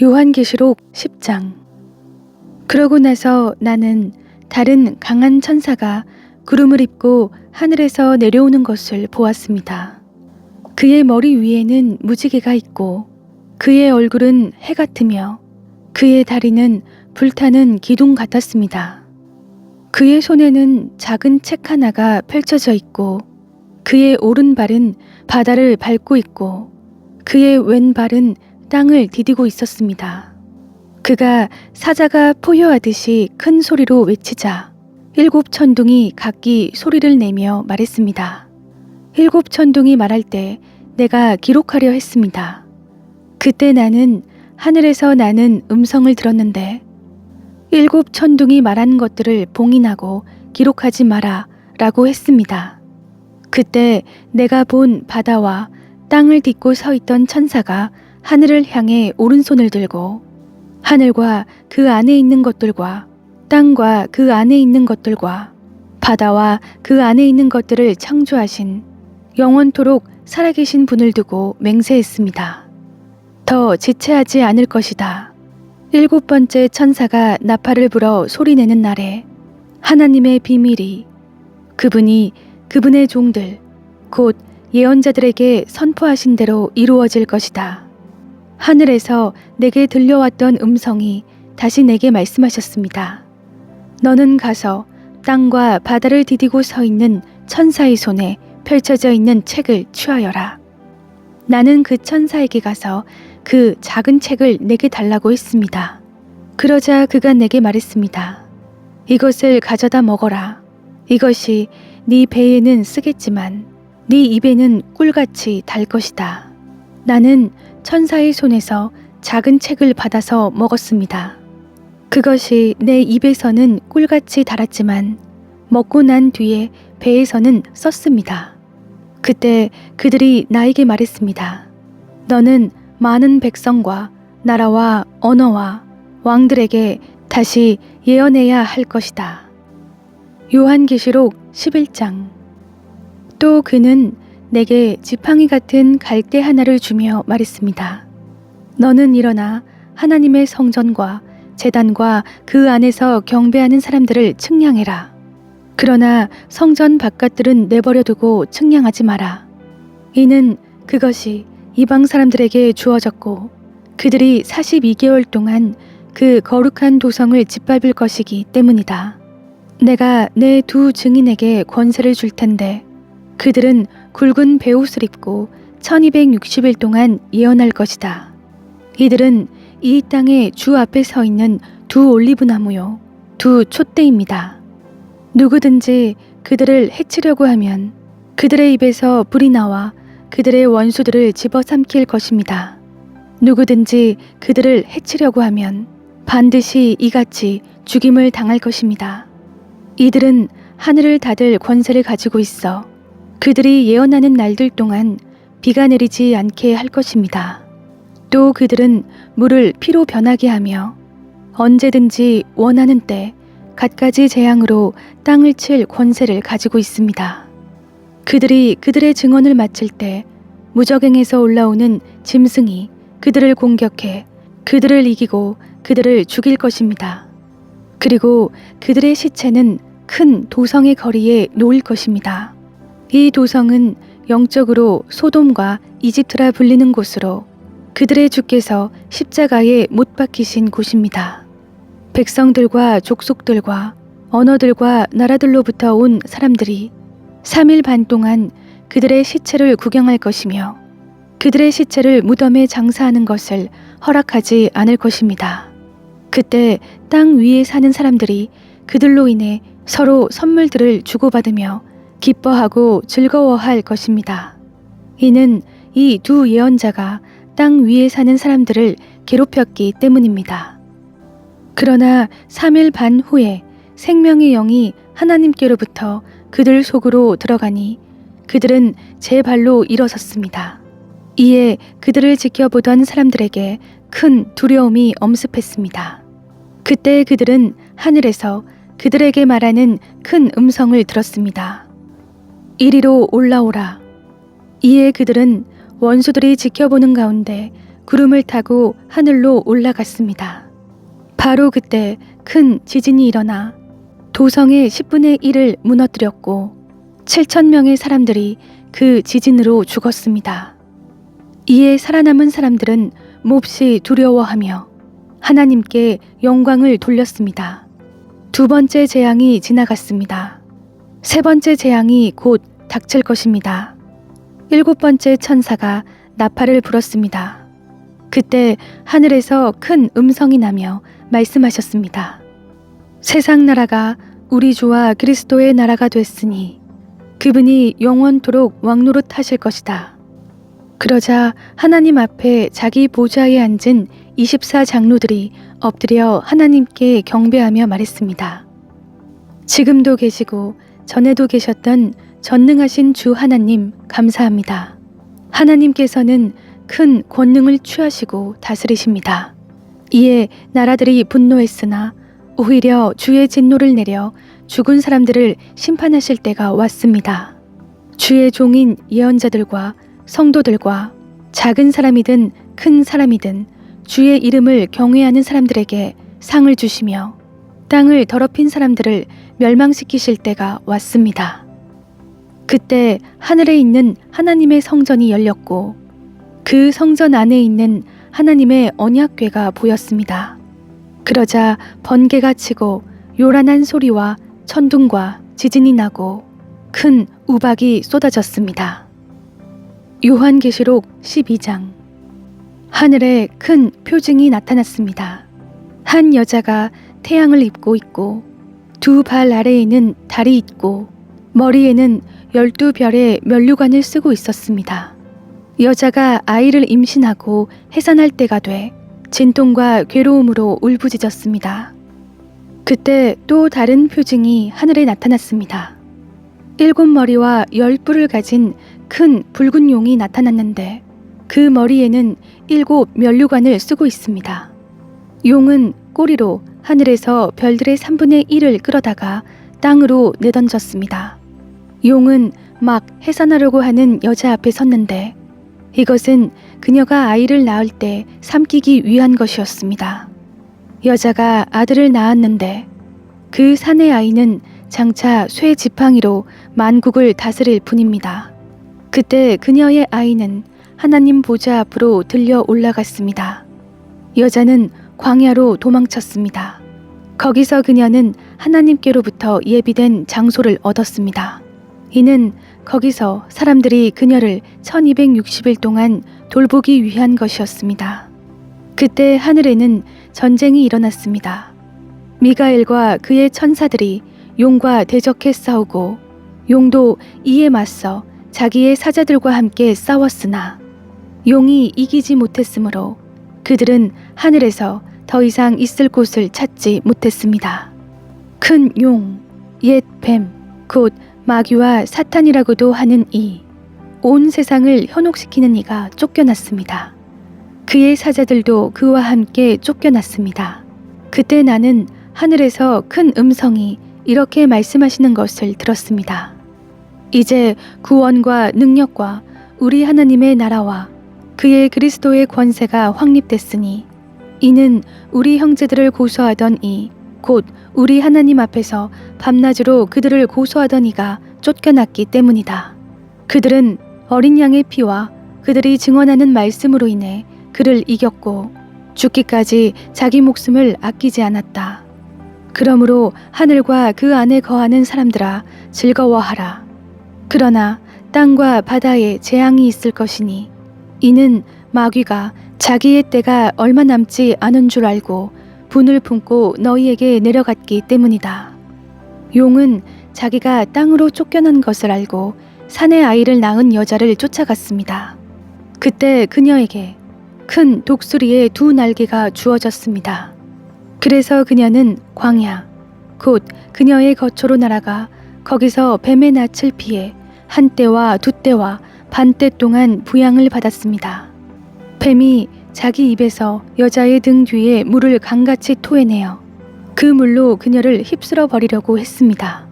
요한계시록 10장. 그러고 나서 나는 다른 강한 천사가 구름을 입고 하늘에서 내려오는 것을 보았습니다. 그의 머리 위에는 무지개가 있고 그의 얼굴은 해 같으며 그의 다리는 불타는 기둥 같았습니다. 그의 손에는 작은 책 하나가 펼쳐져 있고 그의 오른발은 바다를 밟고 있고 그의 왼발은 땅을 디디고 있었습니다. 그가 사자가 포효하듯이 큰 소리로 외치자 7 천둥이 각기 소리를 내며 말했습니다. 7 천둥이 말할 때 내가 기록하려 했습니다. 그때 나는 하늘에서 나는 음성을 들었는데 7 천둥이 말하는 것들을 봉인하고 기록하지 마라 라고 했습니다. 그때 내가 본 바다와 땅을 딛고 서 있던 천사가 하늘을 향해 오른손을 들고 하늘과 그 안에 있는 것들과 땅과 그 안에 있는 것들과 바다와 그 안에 있는 것들을 창조하신 영원토록 살아계신 분을 두고 맹세했습니다. 더 지체하지 않을 것이다. 7번째 천사가 나팔을 불어 소리내는 날에 하나님의 비밀이 그분이 그분의 종들 곧 예언자들에게 선포하신 대로 이루어질 것이다. 하늘에서 내게 들려왔던 음성이 다시 내게 말씀하셨습니다. 너는 가서 땅과 바다를 디디고 서 있는 천사의 손에 펼쳐져 있는 책을 취하여라. 나는 그 천사에게 가서 그 작은 책을 내게 달라고 했습니다. 그러자 그가 내게 말했습니다. 이것을 가져다 먹어라. 이것이 네 배에는 쓰겠지만 네 입에는 꿀같이 달 것이다. 나는 천사의 손에서 작은 책을 받아서 먹었습니다. 그것이 내 입에서는 꿀같이 달았지만 먹고 난 뒤에 배에서는 썼습니다. 그때 그들이 나에게 말했습니다. 너는 많은 백성과 나라와 언어와 왕들에게 다시 예언해야 할 것이다. 요한계시록 11장. 또 그는 내게 지팡이 같은 갈대 하나를 주며 말했습니다. 너는 일어나 하나님의 성전과 제단과 그 안에서 경배하는 사람들을 측량해라. 그러나 성전 바깥들은 내버려 두고 측량하지 마라. 이는 그것이 이방 사람들에게 주어졌고 그들이 42개월 동안 그 거룩한 도성을 짓밟을 것이기 때문이다. 내가 내 2 증인에게 권세를 줄 텐데 그들은 굵은 베옷을 입고 1260일 동안 예언할 것이다. 이들은 이 땅의 주 앞에 서 있는 2 올리브나무요 2 촛대입니다. 누구든지 그들을 해치려고 하면 그들의 입에서 불이 나와 그들의 원수들을 집어삼킬 것입니다. 누구든지 그들을 해치려고 하면 반드시 이같이 죽임을 당할 것입니다. 이들은 하늘을 닫을 권세를 가지고 있어 그들이 예언하는 날들 동안 비가 내리지 않게 할 것입니다. 또 그들은 물을 피로 변하게 하며 언제든지 원하는 때 갖가지 재앙으로 땅을 칠 권세를 가지고 있습니다. 그들이 그들의 증언을 마칠 때 무저갱에서 올라오는 짐승이 그들을 공격해 그들을 이기고 그들을 죽일 것입니다. 그리고 그들의 시체는 큰 도성의 거리에 놓일 것입니다. 이 도성은 영적으로 소돔과 이집트라 불리는 곳으로 그들의 주께서 십자가에 못 박히신 곳입니다. 백성들과 족속들과 언어들과 나라들로부터 온 사람들이 3일 반 동안 그들의 시체를 구경할 것이며 그들의 시체를 무덤에 장사하는 것을 허락하지 않을 것입니다. 그때 땅 위에 사는 사람들이 그들로 인해 서로 선물들을 주고받으며 기뻐하고 즐거워할 것입니다. 이는 이 2 예언자가 땅 위에 사는 사람들을 괴롭혔기 때문입니다. 그러나 3일 반 후에 생명의 영이 하나님께로부터 그들 속으로 들어가니 그들은 제 발로 일어섰습니다. 이에 그들을 지켜보던 사람들에게 큰 두려움이 엄습했습니다. 그때 그들은 하늘에서 그들에게 말하는 큰 음성을 들었습니다. 이리로 올라오라. 이에 그들은 원수들이 지켜보는 가운데 구름을 타고 하늘로 올라갔습니다. 바로 그때 큰 지진이 일어나 도성의 10분의 1을 무너뜨렸고 7,000명의 사람들이 그 지진으로 죽었습니다. 이에 살아남은 사람들은 몹시 두려워하며 하나님께 영광을 돌렸습니다. 두 번째 재앙이 지나갔습니다. 세 번째 재앙이 곧 닥칠 것입니다. 일곱 번째 천사가 나팔을 불었습니다. 그때 하늘에서 큰 음성이 나며 말씀하셨습니다. 세상 나라가 우리 주와 그리스도의 나라가 됐으니 그분이 영원토록 왕노릇하실 것이다. 그러자 하나님 앞에 자기 보좌에 앉은 24장로들이 엎드려 하나님께 경배하며 말했습니다. 지금도 계시고 전에도 계셨던 전능하신 주 하나님 감사합니다. 하나님께서는 큰 권능을 취하시고 다스리십니다. 이에 나라들이 분노했으나 오히려 주의 진노를 내려 죽은 사람들을 심판하실 때가 왔습니다. 주의 종인 예언자들과 성도들과 작은 사람이든 큰 사람이든 주의 이름을 경외하는 사람들에게 상을 주시며 땅을 더럽힌 사람들을 멸망시키실 때가 왔습니다. 그때 하늘에 있는 하나님의 성전이 열렸고 그 성전 안에 있는 하나님의 언약궤가 보였습니다. 그러자 번개가 치고 요란한 소리와 천둥과 지진이 나고 큰 우박이 쏟아졌습니다. 요한계시록 12장. 하늘에 큰 표징이 나타났습니다. 한 여자가 태양을 입고 있고 두 발 아래에는 달이 있고 머리에는 12별의 면류관을 쓰고 있었습니다. 여자가 아이를 임신하고 해산할 때가 돼 진통과 괴로움으로 울부짖었습니다. 그때 또 다른 표징이 하늘에 나타났습니다. 7머리와 10뿔을 가진 큰 붉은 용이 나타났는데 그 머리에는 7 면류관을 쓰고 있습니다. 용은 꼬리로 하늘에서 별들의 3분의 1을 끌어다가 땅으로 내던졌습니다. 용은 막 해산하려고 하는 여자 앞에 섰는데 이것은 그녀가 아이를 낳을 때 삼키기 위한 것이었습니다. 여자가 아들을 낳았는데 그 사내 아이는 장차 쇠 지팡이로 만국을 다스릴 뿐입니다. 그때 그녀의 아이는 하나님 보좌 앞으로 들려 올라갔습니다. 여자는 광야로 도망쳤습니다. 거기서 그녀는 하나님께로부터 예비된 장소를 얻었습니다. 이는 거기서 사람들이 그녀를 1260일 동안 돌보기 위한 것이었습니다. 그때 하늘에는 전쟁이 일어났습니다. 미가엘과 그의 천사들이 용과 대적해 싸우고 용도 이에 맞서 자기의 사자들과 함께 싸웠으나 용이 이기지 못했으므로 그들은 하늘에서 더 이상 있을 곳을 찾지 못했습니다. 큰 용, 옛 뱀, 곧 마귀와 사탄이라고도 하는 이, 온 세상을 현혹시키는 이가 쫓겨났습니다. 그의 사자들도 그와 함께 쫓겨났습니다. 그때 나는 하늘에서 큰 음성이 이렇게 말씀하시는 것을 들었습니다. 이제 구원과 능력과 우리 하나님의 나라와 그의 그리스도의 권세가 확립됐으니 이는 우리 형제들을 고소하던 이, 곧 우리 하나님 앞에서 밤낮으로 그들을 고소하던 이가 쫓겨났기 때문이다. 그들은 어린 양의 피와 그들이 증언하는 말씀으로 인해 그를 이겼고 죽기까지 자기 목숨을 아끼지 않았다. 그러므로 하늘과 그 안에 거하는 사람들아 즐거워하라. 그러나 땅과 바다에 재앙이 있을 것이니 이는 마귀가 자기의 때가 얼마 남지 않은 줄 알고 분을 품고 너희에게 내려갔기 때문이다. 용은 자기가 땅으로 쫓겨난 것을 알고 산의 아이를 낳은 여자를 쫓아갔습니다. 그때 그녀에게 큰 독수리의 2 날개가 주어졌습니다. 그래서 그녀는 광야, 곧 그녀의 거처로 날아가 거기서 뱀의 낯을 피해 1때와 2때와 반때 동안 부양을 받았습니다. 뱀이 자기 입에서 여자의 등 뒤에 물을 강같이 토해내어 그 물로 그녀를 휩쓸어 버리려고 했습니다.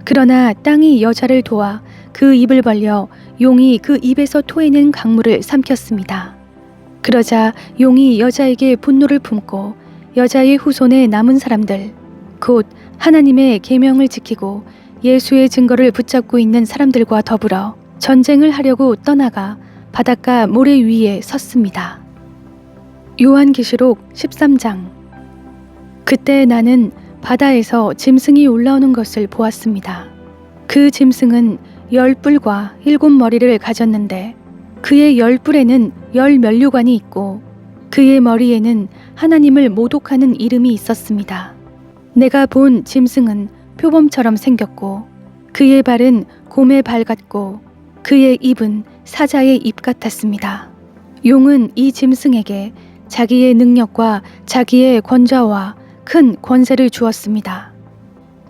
그러나 땅이 여자를 도와 그 입을 벌려 용이 그 입에서 토해낸 강물을 삼켰습니다. 그러자 용이 여자에게 분노를 품고 여자의 후손에 남은 사람들, 곧 하나님의 계명을 지키고 예수의 증거를 붙잡고 있는 사람들과 더불어 전쟁을 하려고 떠나가 바닷가 모래 위에 섰습니다. 요한계시록 13장. 그때 나는 바다에서 짐승이 올라오는 것을 보았습니다. 그 짐승은 10뿔과 7머리를 가졌는데 그의 10뿔에는 10면류관이 있고 그의 머리에는 하나님을 모독하는 이름이 있었습니다. 내가 본 짐승은 표범처럼 생겼고 그의 발은 곰의 발 같고 그의 입은 사자의 입 같았습니다. 용은 이 짐승에게 자기의 능력과 자기의 권좌와 큰 권세를 주었습니다.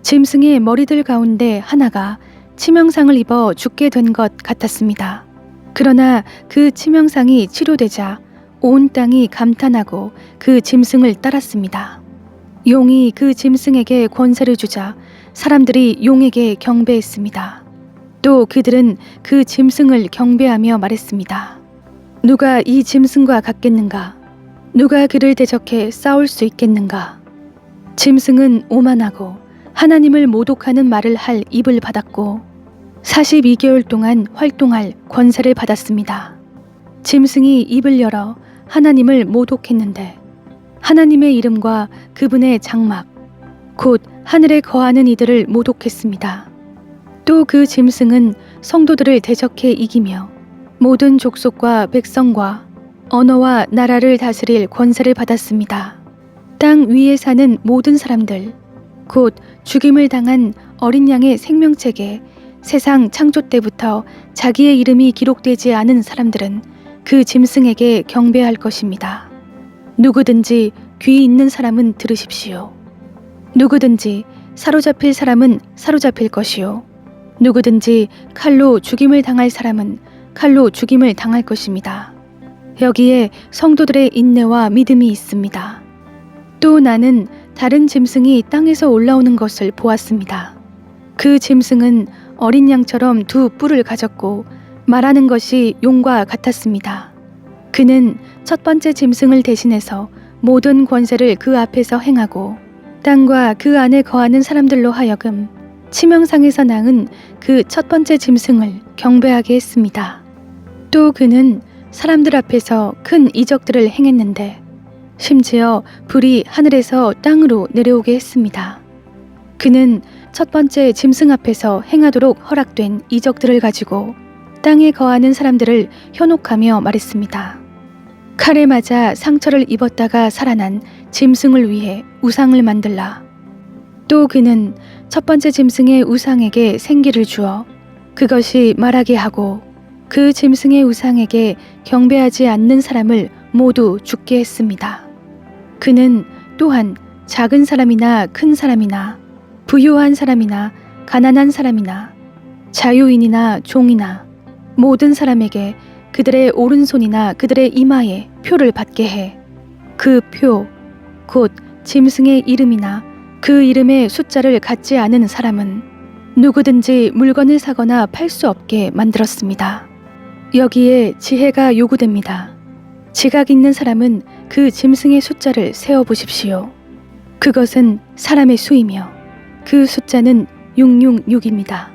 짐승의 머리들 가운데 하나가 치명상을 입어 죽게 된 것 같았습니다. 그러나 그 치명상이 치료되자 온 땅이 감탄하고 그 짐승을 따랐습니다. 용이 그 짐승에게 권세를 주자 사람들이 용에게 경배했습니다. 또 그들은 그 짐승을 경배하며 말했습니다. 누가 이 짐승과 같겠는가? 누가 그를 대적해 싸울 수 있겠는가? 짐승은 오만하고 하나님을 모독하는 말을 할 입을 받았고 42개월 동안 활동할 권세를 받았습니다. 짐승이 입을 열어 하나님을 모독했는데 하나님의 이름과 그분의 장막, 곧 하늘에 거하는 이들을 모독했습니다. 또 그 짐승은 성도들을 대적해 이기며 모든 족속과 백성과 언어와 나라를 다스릴 권세를 받았습니다. 땅 위에 사는 모든 사람들, 곧 죽임을 당한 어린 양의 생명책에 세상 창조 때부터 자기의 이름이 기록되지 않은 사람들은 그 짐승에게 경배할 것입니다. 누구든지 귀 있는 사람은 들으십시오. 누구든지 사로잡힐 사람은 사로잡힐 것이요. 누구든지 칼로 죽임을 당할 사람은 칼로 죽임을 당할 것입니다. 여기에 성도들의 인내와 믿음이 있습니다. 또 나는 다른 짐승이 땅에서 올라오는 것을 보았습니다. 그 짐승은 어린 양처럼 2뿔을 가졌고 말하는 것이 용과 같았습니다. 그는 첫 번째 짐승을 대신해서 모든 권세를 그 앞에서 행하고 땅과 그 안에 거하는 사람들로 하여금 치명상에서 낳은 그 첫 번째 짐승을 경배하게 했습니다. 또 그는 사람들 앞에서 큰 이적들을 행했는데 심지어 불이 하늘에서 땅으로 내려오게 했습니다. 그는 첫 번째 짐승 앞에서 행하도록 허락된 이적들을 가지고 땅에 거하는 사람들을 현혹하며 말했습니다. 칼에 맞아 상처를 입었다가 살아난 짐승을 위해 우상을 만들라. 또 그는 첫 번째 짐승의 우상에게 생기를 주어 그것이 말하게 하고 그 짐승의 우상에게 경배하지 않는 사람을 모두 죽게 했습니다. 그는 또한 작은 사람이나 큰 사람이나 부유한 사람이나 가난한 사람이나 자유인이나 종이나 모든 사람에게 그들의 오른손이나 그들의 이마에 표를 받게 해 그 표, 곧 짐승의 이름이나 그 이름의 숫자를 갖지 않은 사람은 누구든지 물건을 사거나 팔 수 없게 만들었습니다. 여기에 지혜가 요구됩니다. 지각 있는 사람은 그 짐승의 숫자를 세어보십시오. 그것은 사람의 수이며 그 숫자는 666입니다.